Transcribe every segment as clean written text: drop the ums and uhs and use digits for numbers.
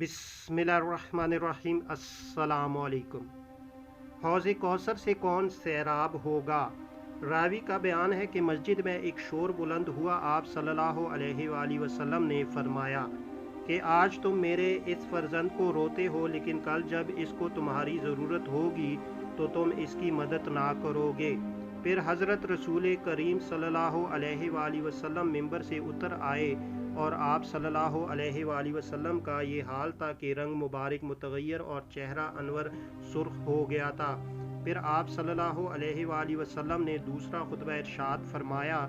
बिस्मिल्लाहिर्रहमानिर्रहीम। अस्सलामु अलैकुम। हौज़ कौसर से कौन सैराब होगा। रावी का बयान है कि मस्जिद में एक शोर बुलंद हुआ। आप सल्लल्लाहु अलैहि वसल्लम ने फरमाया कि आज तुम मेरे इस फर्जंद को रोते हो, लेकिन कल जब इसको तुम्हारी ज़रूरत होगी तो तुम इसकी मदद ना करोगे। फिर हज़रत रसूल करीम सल्लल्लाहु अलैहि वसल्लम मिंबर से उतर आए और आप सल्लल्लाहु अलैहि वसल्लम का ये हाल था कि रंग मुबारक मुतगय्यर और चेहरा अनवर सुर्ख हो गया था। फिर आप सल्लल्लाहु अलैहि वसल्लम ने दूसरा खुतबा इरशाद फरमाया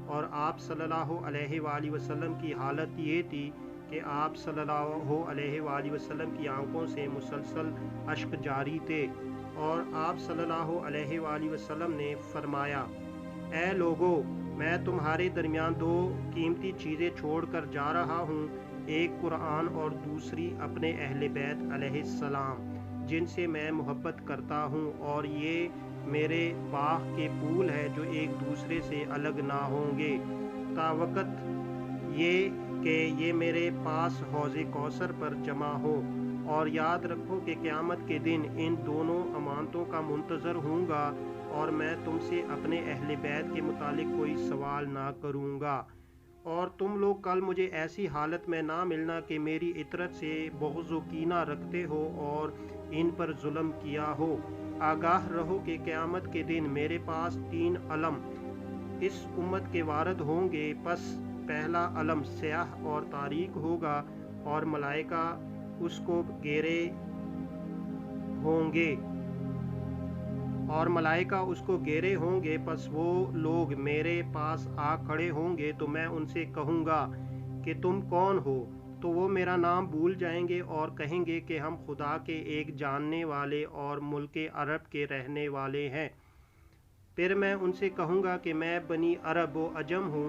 और आप सल्लल्लाहु अलैहि वसल्लम की हालत ये थी कि आप सल्लल्लाहु अलैहि वसल्लम की आंखों से मुसलसल अश्क जारी थे और आप सल्लल्लाहु अलैहि वसल्लम ने फरमाया, ए लोगो, मैं तुम्हारे दरमियान दो कीमती चीज़ें छोड़ कर जा रहा हूँ, एक कुरान और दूसरी अपने अहले बैत अलैहिस्सलाम, जिनसे मैं मोहब्बत करता हूँ, और ये मेरे बाग के फूल है जो एक दूसरे से अलग ना होंगे तावकत ये कि ये मेरे पास हौज़े कौसर पर जमा हो। और याद रखो कि क़यामत के दिन इन दोनों अमानतों का मुंतज़र हूँगा और मैं तुमसे अपने अहले बैत के मुतालिक कोई सवाल ना करूँगा, और तुम लोग कल मुझे ऐसी हालत में ना मिलना कि मेरी इतरत से बुग़्ज़ व कीना रखते हो और इन पर जुल्म किया हो। आगाह रहो कि क़यामत के दिन मेरे पास 3 अलम इस उम्मत के वारद होंगे। पस पहला अलम स्याह और तारीक होगा और मलाइका उसको घेरे होंगे पस वो लोग मेरे पास आ खड़े होंगे तो मैं उनसे कहूँगा कि तुम कौन हो, तो वो मेरा नाम भूल जाएंगे और कहेंगे कि हम खुदा के एक जानने वाले और मुल्क अरब के रहने वाले हैं। फिर मैं उनसे कहूँगा कि मैं बनी अरब व अजम हूँ,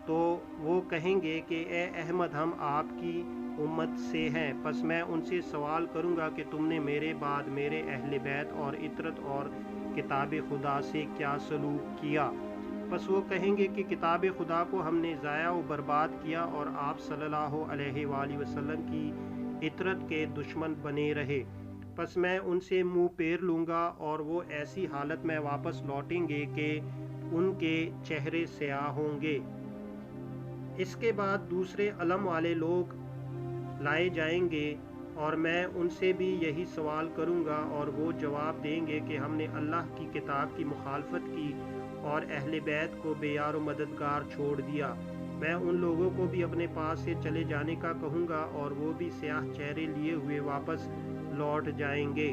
तो वो कहेंगे कि ए अहमद, हम आपकी उम्मत से हैं। पस मैं उनसे सवाल करूँगा कि तुमने मेरे बाद मेरे अहले बैत और इतरत और किताब खुदा से क्या सलूक किया। बस वो कहेंगे कि किताब खुदा को हमने ज़ाया व बर्बाद किया और आप सल्लल्लाहु अलैहि वसल्लम की इतरत के दुश्मन बने रहे। बस मैं उनसे मुंह फेर लूँगा और वो ऐसी हालत में वापस लौटेंगे कि उनके चेहरे स्याह होंगे। इसके बाद दूसरे अलम वाले लोग लाए जाएंगे और मैं उनसे भी यही सवाल करूँगा और वो जवाब देंगे कि हमने अल्लाह की किताब की मुखालफत की और अहले बैत को बेयार व मददगार छोड़ दिया। मैं उन लोगों को भी अपने पास से चले जाने का कहूँगा और वो भी स्याह चेहरे लिए हुए वापस लौट जाएंगे।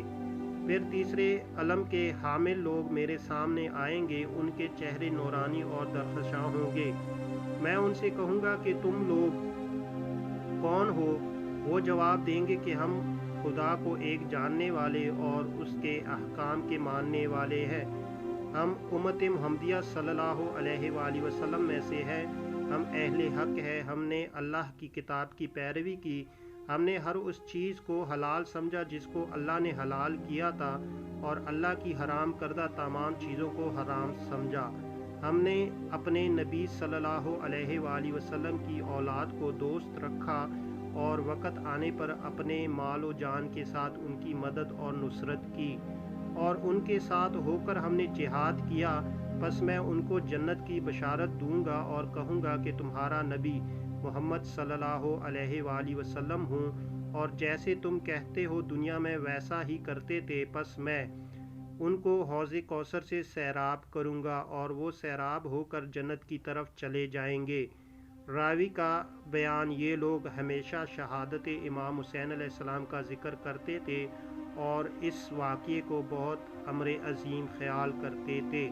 फिर तीसरे अलम के हामिल लोग मेरे सामने आएंगे, उनके चेहरे नूरानी और दरख़शां होंगे। मैं उनसे कहूँगा कि तुम लोग कौन हो। वो जवाब देंगे कि हम खुदा को एक जानने वाले और उसके अहकाम के मानने वाले हैं। हम उम्मत मुहम्मदिया सल्लल्लाहु अलैहि वसल्लम में से हैं। हम अहले हक है। हमने अल्लाह की किताब की पैरवी की। हमने हर उस चीज़ को हलाल समझा जिसको अल्लाह ने हलाल किया था और अल्लाह की हराम करदा तमाम चीज़ों को हराम समझा। हमने अपने नबी सल्लल्लाहु अलैहि वसल्लम की औलाद को दोस्त रखा और वक़्त आने पर अपने माल व जान के साथ उनकी मदद और नुसरत की, और उनके साथ होकर हमने जिहाद किया। बस मैं उनको जन्नत की बशारत दूंगा और कहूँगा कि तुम्हारा नबी मोहम्मद सल्लल्लाहु अलैहि वसल्लम हूँ, और जैसे तुम कहते हो दुनिया में वैसा ही करते थे। बस मैं उनको हौज़े कौसर से सैराब करूँगा और वो सैराब होकर जन्नत की तरफ चले जाएंगे। रावी का बयान, ये लोग हमेशा शहादत इमाम हुसैन अलैहिस्सलाम का ज़िक्र करते थे और इस वाक़ये को बहुत अम्र अज़ीम ख्याल करते थे।